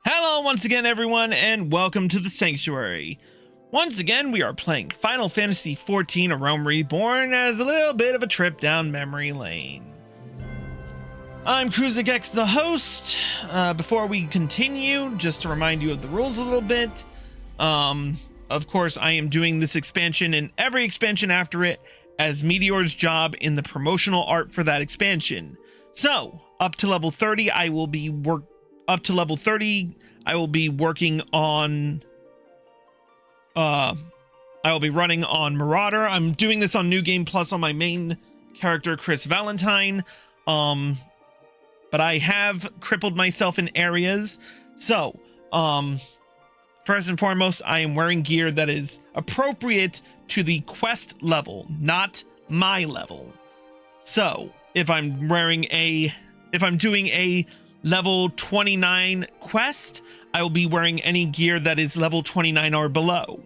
Hello once again everyone, and welcome to the Sanctuary. Once again we are playing Final Fantasy XIV A Realm Reborn as a little bit of a trip down memory lane. I'm Kruzikex, the host. Before we continue, just to remind you of the rules a little bit. Of course, I am doing this expansion and every expansion after it as Meteor's job in the promotional art for that expansion. So, up to level 30, I will be working on I will be running on Marauder. I'm doing this on New Game Plus on my main character Chris Valentine. But I have crippled myself in areas. So, first and foremost, I am wearing gear that is appropriate to the quest level, not my level. So, if I'm doing a level 29 quest, I will be wearing any gear that is level 29 or below.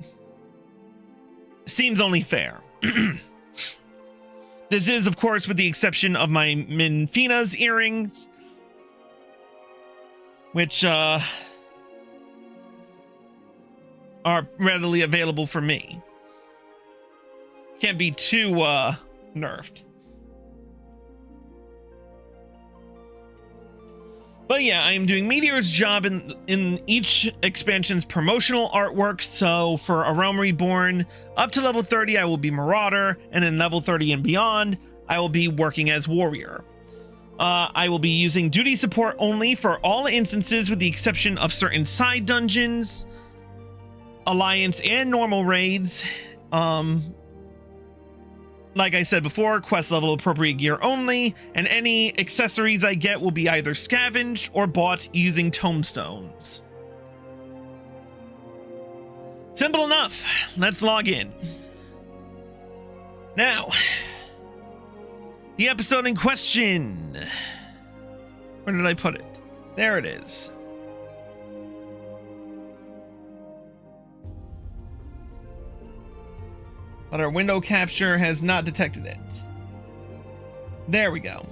Seems only fair. This is, of course, with the exception of my Minfina's earrings, which are readily available for me. Can't be too nerfed. But yeah, I am doing Meteor's job in each expansion's promotional artwork. So for A Realm Reborn, up to level 30, I will be Marauder, and then level 30 and beyond, I will be working as Warrior. I will be using duty support only for all instances with the exception of certain side dungeons, Alliance and normal raids. Like I said before, quest level appropriate gear only, and any accessories I get will be either scavenged or bought using tomestones. Simple enough. Let's log in. Now, the episode in question. Where did I put it? There it is. But our window capture has not detected it. There we go.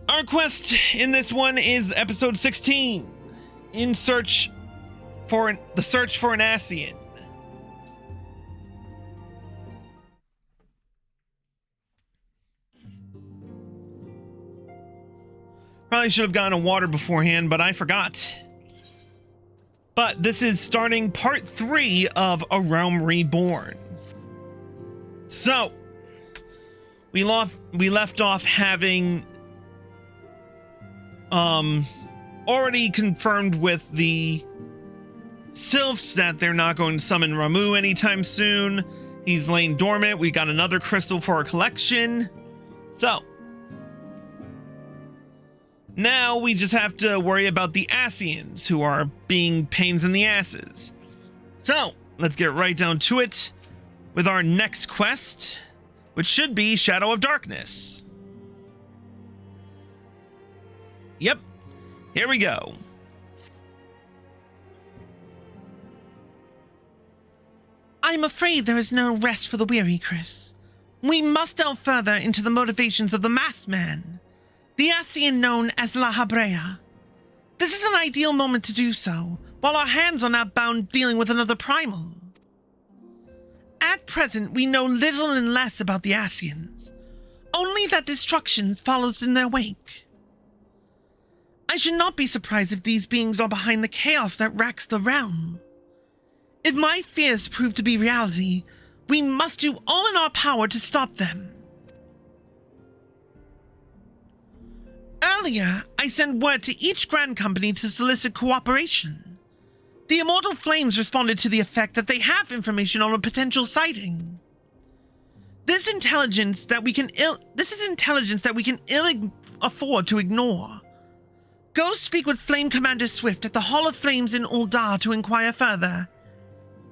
Our quest in this one is episode 16. The search for an Ascian. Probably should have gotten a water beforehand, but I forgot. But this is starting part 3 of A Realm Reborn. So, we left off having already confirmed with the Sylphs that they're not going to summon Ramuh anytime soon. He's laying dormant. We got another crystal for our collection. So, now we just have to worry about the Ascians, who are being pains in the asses. So, let's get right down to it with our next quest, which should be Shadow of Darkness. Yep, here we go. I'm afraid there is no rest for the weary, Chris. We must delve further into the motivations of the masked man, the Ascian known as Lahabrea. This is an ideal moment to do so, while our hands are not bound dealing with another primal. At present, we know little and less about the Ascians, only that destruction follows in their wake. I should not be surprised if these beings are behind the chaos that racks the realm. If my fears prove to be reality, we must do all in our power to stop them. Earlier, I sent word to each Grand Company to solicit cooperation. The Immortal Flames responded to the effect that they have information on a potential sighting. This is intelligence that we can ill afford to ignore. Go speak with Flame Commander Swift at the Hall of Flames in Uldar to inquire further.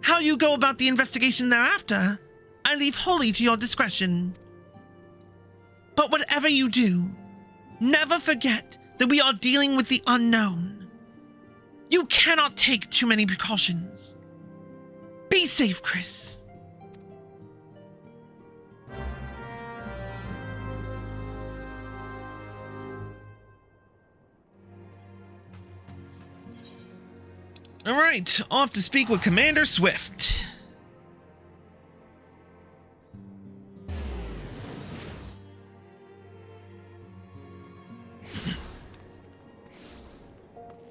How you go about the investigation thereafter, I leave wholly to your discretion. But whatever you do, never forget that we are dealing with the unknown. You cannot take too many precautions. Be safe, Chris. All right, off to speak with Commander Swift.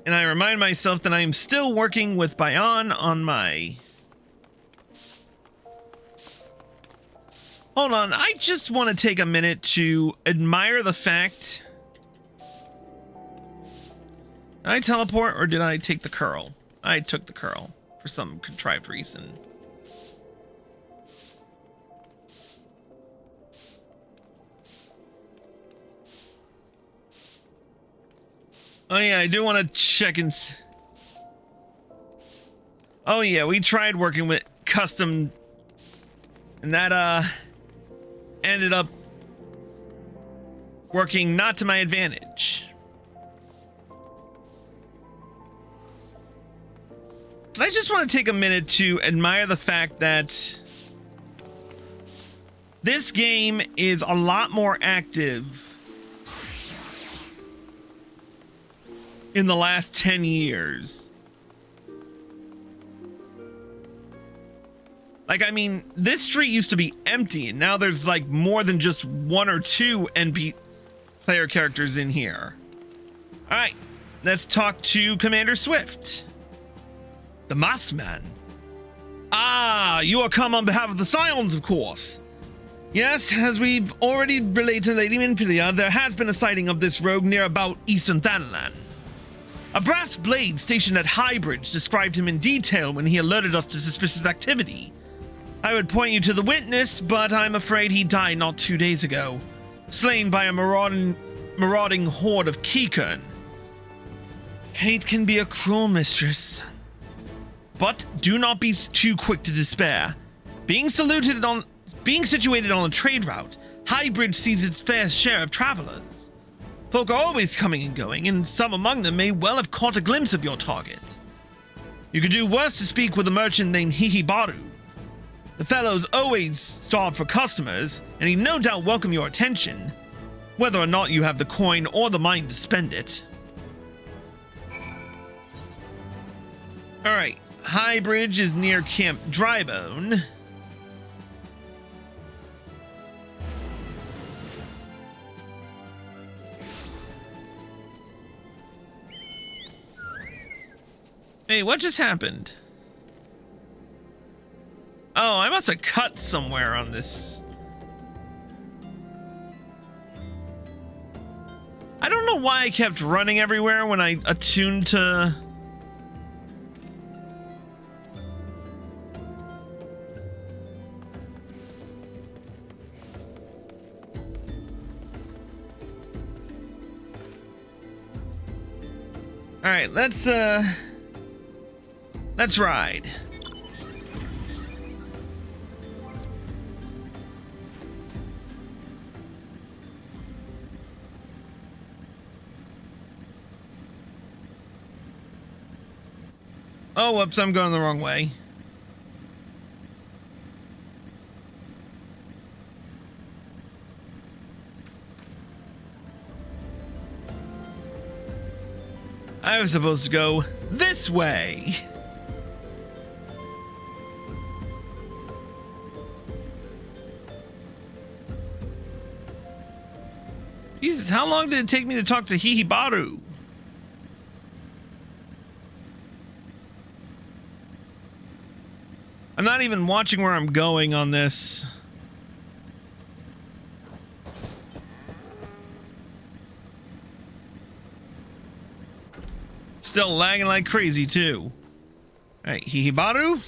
And I remind myself that I am still working with Bayan on my... Hold on, I just want to take a minute to admire the fact... Did I teleport or did I take the curl? I took the curl for some contrived reason. Oh yeah, I do want to check and... Oh yeah, we tried working with custom... And that, ended up working not to my advantage. But I just want to take a minute to admire the fact that this game is a lot more active in the last 10 years. Like, I mean, this street used to be empty, and now there's like more than just one or two NP player characters in here. All right, let's talk to Commander Swift. The Masked Man. Ah, you are come on behalf of the Scions, of course. Yes, as we've already relayed to Lady Minfilia, there has been a sighting of this rogue near about Eastern Thanlan. A brass blade stationed at Highbridge described him in detail when he alerted us to suspicious activity. I would point you to the witness, but I'm afraid he died not 2 days ago, slain by a marauding horde of Kikern. Fate can be a cruel mistress. But do not be too quick to despair. Being situated on a trade route, Highbridge sees its fair share of travelers. Folk are always coming and going, and some among them may well have caught a glimpse of your target. You could do worse to speak with a merchant named Hihibaru. The fellow's always starved for customers, and he'd no doubt welcome your attention, whether or not you have the coin or the mind to spend it. Alright, Highbridge is near Camp Drybone. Hey, what just happened? Oh, I must have cut somewhere on this. I don't know why I kept running everywhere when I attuned to... All right, let's ride. Oh, whoops, I'm going the wrong way. I was supposed to go this way. Jesus, how long did it take me to talk to Hihibaru? I'm not even watching where I'm going on this. Still lagging like crazy, too. Alright, Hihibaru.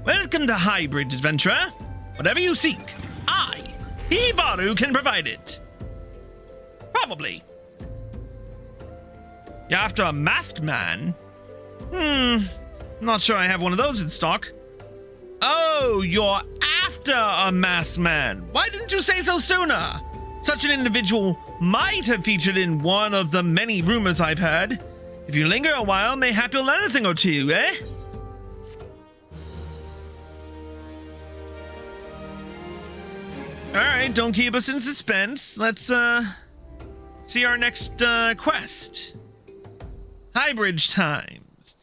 Welcome to Highbridge, adventurer. Whatever you seek, I, Hihibaru, can provide it. Probably. You're after a masked man? Not sure I have one of those in stock. Oh, you're after a masked man. Why didn't you say so sooner? Such an individual might have featured in one of the many rumors I've heard. If you linger a while, mayhap you'll learn a thing or two, eh? Alright, don't keep us in suspense. Let's, see our next, quest. Highbridge times.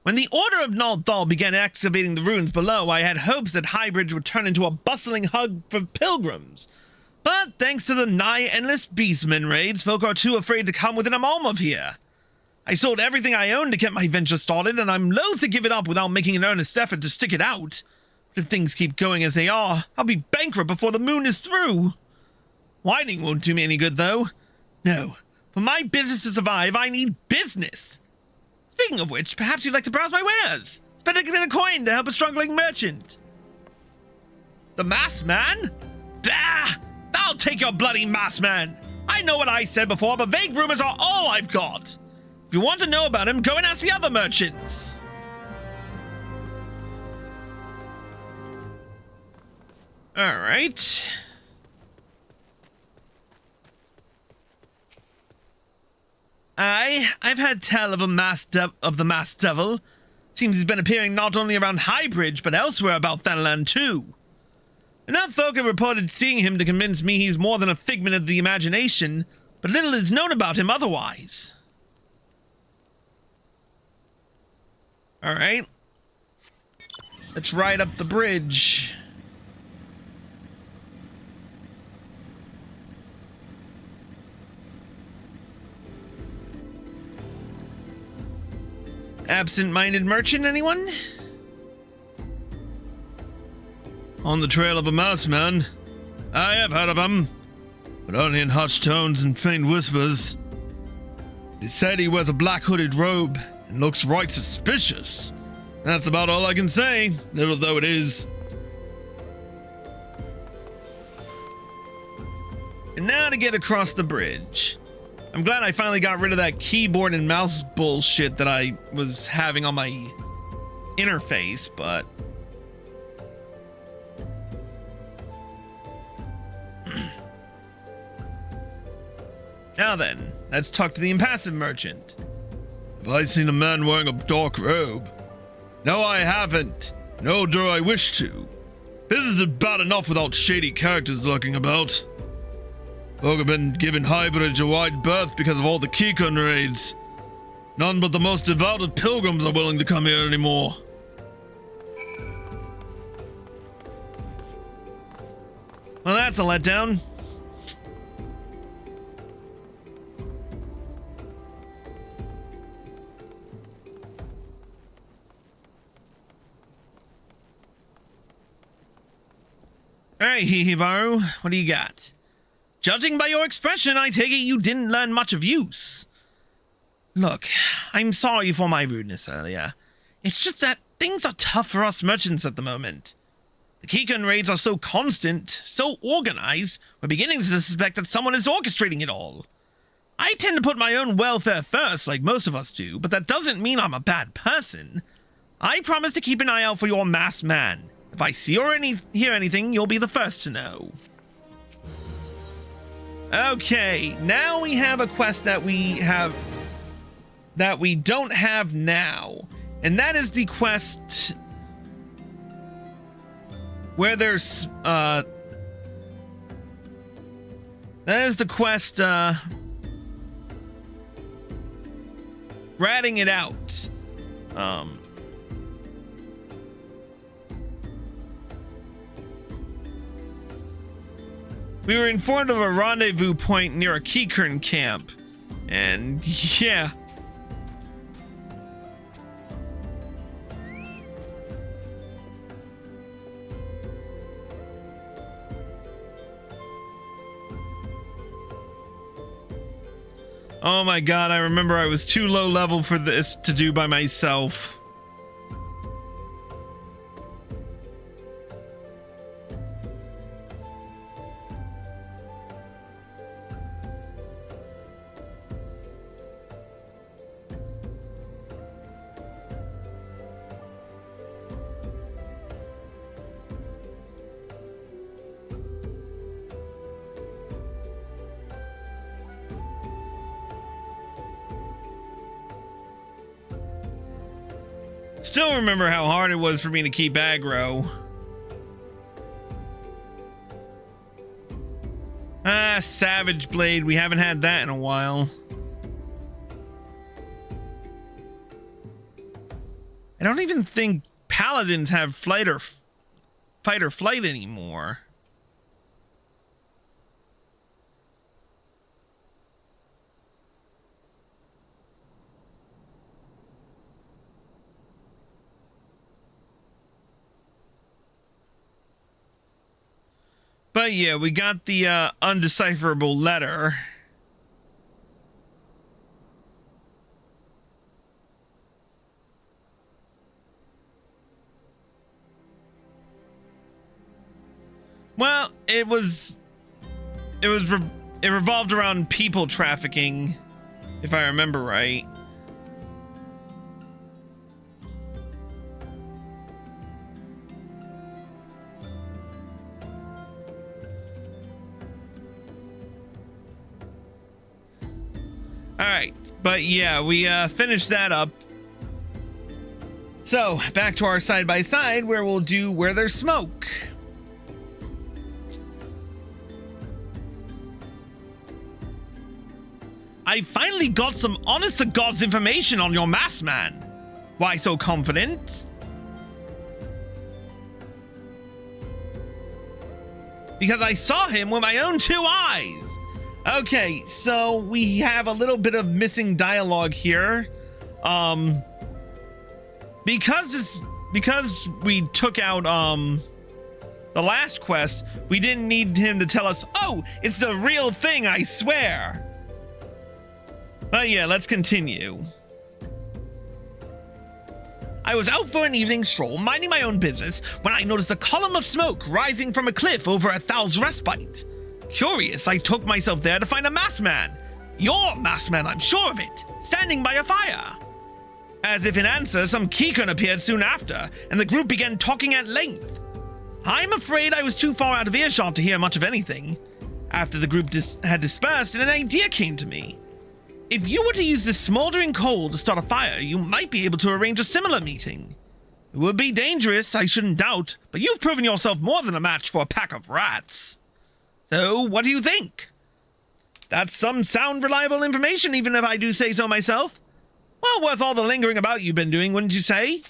When the Order of Naldal began excavating the ruins below, I had hopes that Highbridge would turn into a bustling hub for pilgrims. But thanks to the nigh-endless beastmen raids, folk are too afraid to come within a mile of here. I sold everything I owned to get my venture started, and I'm loath to give it up without making an earnest effort to stick it out. But if things keep going as they are, I'll be bankrupt before the moon is through. Whining won't do me any good, though. No, for my business to survive, I need business. Speaking of which, perhaps you'd like to browse my wares. Spend a bit of coin to help a struggling merchant. The masked man? Bah! I'll take your bloody masked man. I know what I said before, but vague rumors are all I've got. If you want to know about him, go and ask the other merchants. All right. I've had tell of the masked devil. Seems he's been appearing not only around Highbridge, but elsewhere about that land too. Enough folk have reported seeing him to convince me he's more than a figment of the imagination, but little is known about him otherwise. Alright. Let's ride up the bridge. Absent-minded merchant, anyone? On the trail of a mouse man. I have heard of him, but only in hushed tones and faint whispers. It is said he wears a black hooded robe and looks right suspicious. That's about all I can say, little though it is. And now to get across the bridge. I'm glad I finally got rid of that keyboard and mouse bullshit that I was having on my interface, but... Now then, let's talk to the impassive merchant. Have I seen a man wearing a dark robe? No, I haven't. Nor do I wish to. Business is bad enough without shady characters lurking about. Folk have been giving Highbridge a wide berth because of all the Keycon raids. None but the most devout of pilgrims are willing to come here anymore. Well, that's a letdown. Alright, Hihibaru, what do you got? Judging by your expression, I take it you didn't learn much of use. Look, I'm sorry for my rudeness earlier. It's just that things are tough for us merchants at the moment. The Keycon raids are so constant, so organized, we're beginning to suspect that someone is orchestrating it all. I tend to put my own welfare first, like most of us do, but that doesn't mean I'm a bad person. I promise to keep an eye out for your masked man. If I see or hear anything, you'll be the first to know. Okay, now we have a quest that we don't have now. And that is the quest where there's that is the quest ratting it out. We were informed of a rendezvous point near a Keycon camp, and yeah. Oh my god, I remember I was too low level for this to do by myself. Still remember how hard it was for me to keep aggro. Ah, Savage Blade. We haven't had that in a while. I don't even think paladins have fight or flight anymore. But yeah, we got the undecipherable letter. Well, it revolved around people trafficking, if I remember right. All right, but yeah, we finished that up. So back to our side by side, where we'll do Where There's Smoke. I finally got some honest to God's information on your masked man. Why so confident? Because I saw him with my own 2 eyes. Okay, so we have a little bit of missing dialogue here. Because we took out the last quest, we didn't need him to tell us, "Oh, it's the real thing, I swear." But yeah, let's continue. I was out for an evening stroll, minding my own business, when I noticed a column of smoke rising from a cliff over at Thal's Respite. Curious, I took myself there to find a masked man. Your masked man, I'm sure of it, standing by a fire. As if in answer, some Kikun appeared soon after, and the group began talking at length. I'm afraid I was too far out of earshot to hear much of anything. After the group had dispersed, an idea came to me. If you were to use this smoldering coal to start a fire, you might be able to arrange a similar meeting. It would be dangerous, I shouldn't doubt, but you've proven yourself more than a match for a pack of rats. So, what do you think? That's some sound, reliable information, even if I do say so myself. Well, worth all the lingering about you've been doing, wouldn't you say?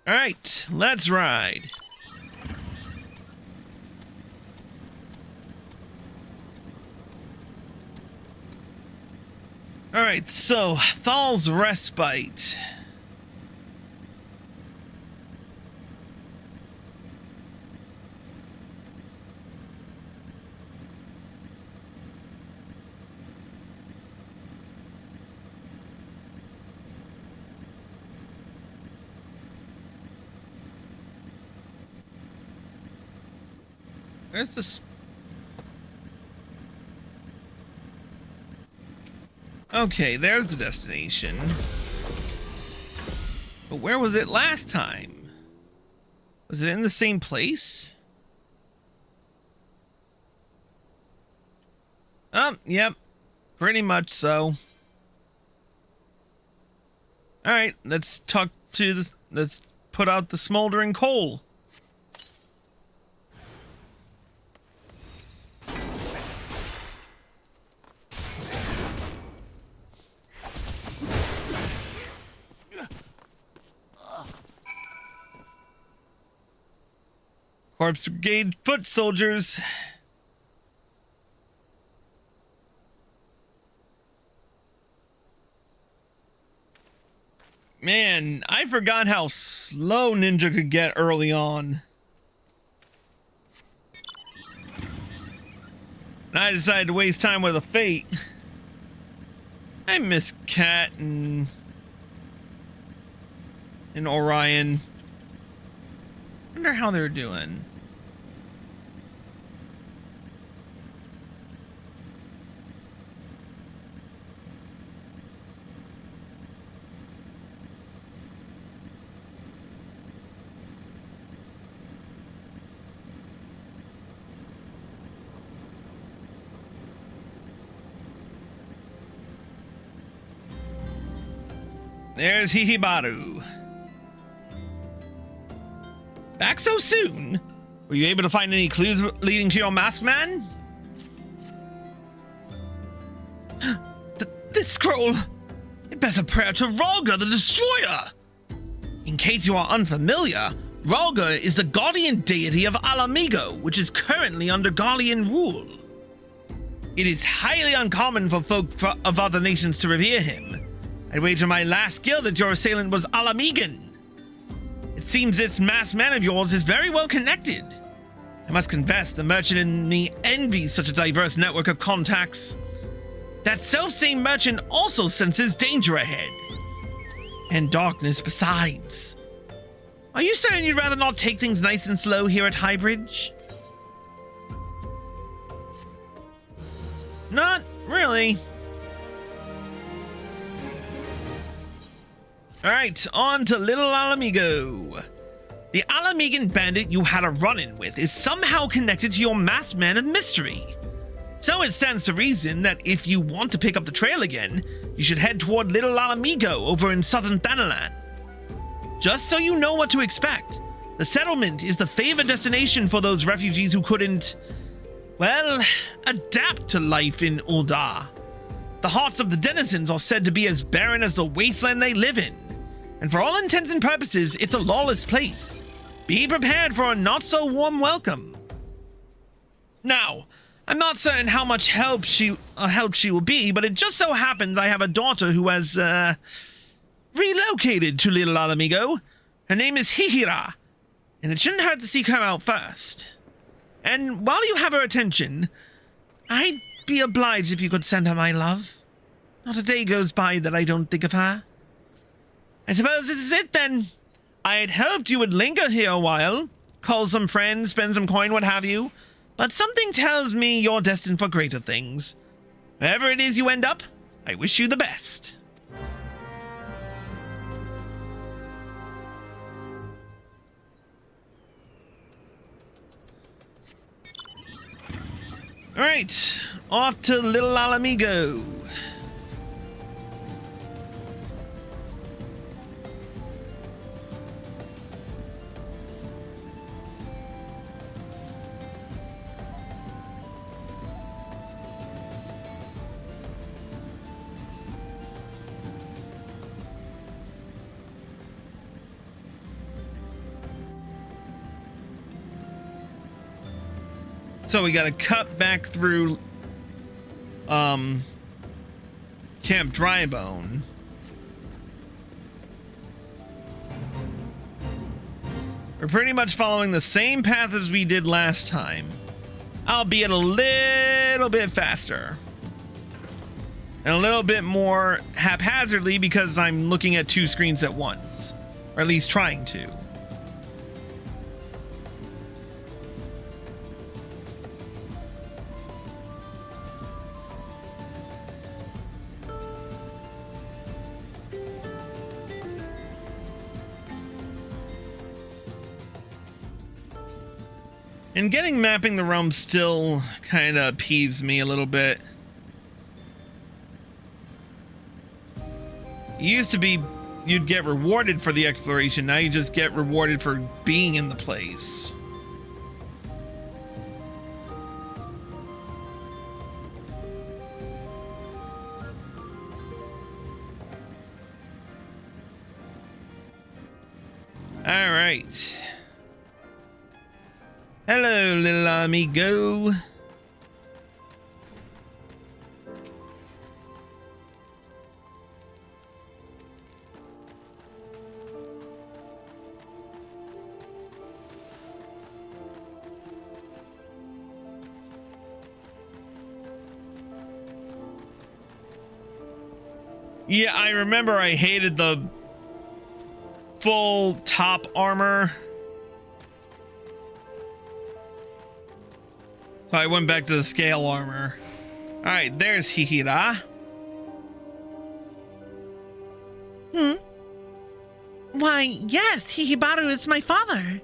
All right, let's ride. All right, so Thal's Respite. Where's this? Okay, there's the destination. But where was it last time? Was it in the same place? Yep. Pretty much so. Alright, let's talk to this. Let's put out the smoldering coal. Corpse Brigade foot soldiers. Man, I forgot how slow Ninja could get early on. And I decided to waste time with a Fate. I miss Cat and Orion. Wonder how they're doing. There's Hihibaru. Back so soon? Were you able to find any clues leading to your masked man? this scroll? It bears a prayer to Ralga the Destroyer. In case you are unfamiliar, Ralga is the guardian deity of Alamigo, which is currently under Garlean rule. It is highly uncommon for folk of other nations to revere him. I'd wager my last guild that your assailant was Alamigan. It seems this masked man of yours is very well connected. I must confess, the merchant in me envies such a diverse network of contacts. That self-same merchant also senses danger ahead. And darkness besides. Are you certain you'd rather not take things nice and slow here at Highbridge? Not really. Alright, on to Little Alamigo. The Alamigan bandit you had a run-in with is somehow connected to your masked man of mystery. So it stands to reason that if you want to pick up the trail again, you should head toward Little Alamigo over in southern Thanalan. Just so you know what to expect, the settlement is the favored destination for those refugees who couldn't, well, adapt to life in Uldar. The hearts of the denizens are said to be as barren as the wasteland they live in, and for all intents and purposes, it's a lawless place. Be prepared for a not-so-warm welcome. Now, I'm not certain how much help she will be, but it just so happens I have a daughter who has, relocated to Little Alamigo. Her name is Hihira, and it shouldn't hurt to seek her out first. And while you have her attention, I'd be obliged if you could send her my love. Not a day goes by that I don't think of her. I suppose this is it then. I had hoped you would linger here a while, call some friends, spend some coin, what have you, but something tells me you're destined for greater things. Wherever it is you end up, I wish you the best. Alright, off to Little Alamigo. So we gotta cut back through Camp Drybone. We're pretty much following the same path as we did last time, albeit a little bit faster. And a little bit more haphazardly because I'm looking at two screens at once, or at least trying to. And getting mapping the realm still kind of peeves me a little bit. It used to be you'd get rewarded for the exploration. Now you just get rewarded for being in the place. All right. Hello, little amigo. Yeah, I remember I hated the full top armor. So I went back to the scale armor. All right, there's Hihira. Why, yes, Hihibaru is my father.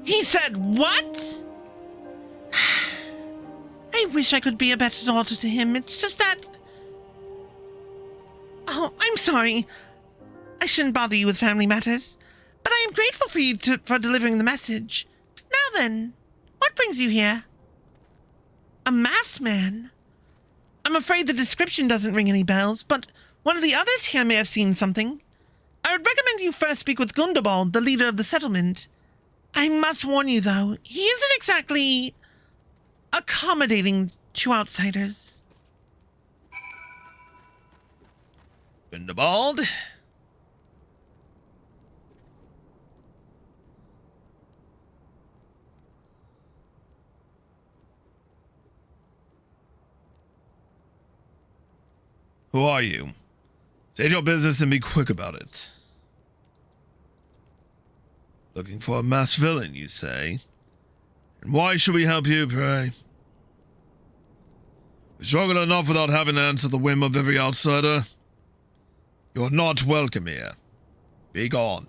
He said what? I wish I could be a better daughter to him. It's just that... Oh, I'm sorry. I shouldn't bother you with family matters, but I am grateful for you for delivering the message. Now then, what brings you here? A masked man? I'm afraid the description doesn't ring any bells, but one of the others here may have seen something. I would recommend you first speak with Gundabald, the leader of the settlement. I must warn you, though, he isn't exactly accommodating to outsiders. Gundabald? Who are you? Say your business and be quick about it. Looking for a masked villain, you say? And why should we help you, pray? We struggle enough without having to answer the whim of every outsider. You're not welcome here. Be gone.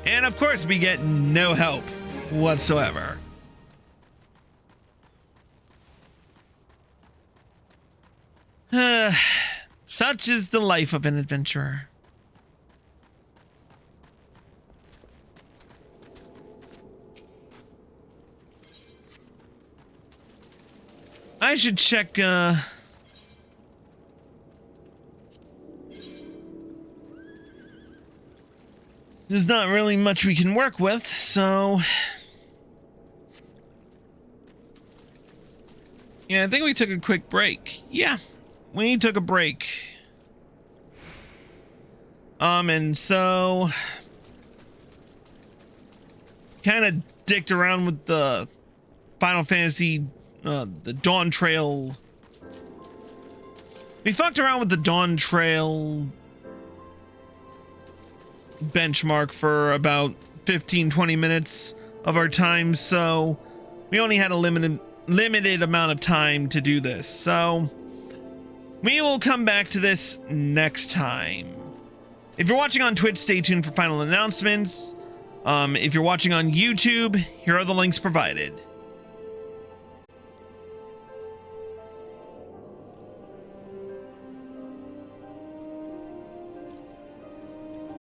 And of course, we get no help whatsoever. Such is the life of an adventurer. I should check, there's not really much we can work with, so... Yeah, I think we took a quick break. Yeah, we took a break. And so... kind of dicked around with the Final Fantasy... the Dawn Trail. We fucked around with the Dawn Trail benchmark for about 15-20 minutes of our time, so we only had a limited amount of time to do this. So we will come back to this next time. If you're watching on Twitch, stay tuned for final announcements. If you're watching on YouTube, here are the links provided.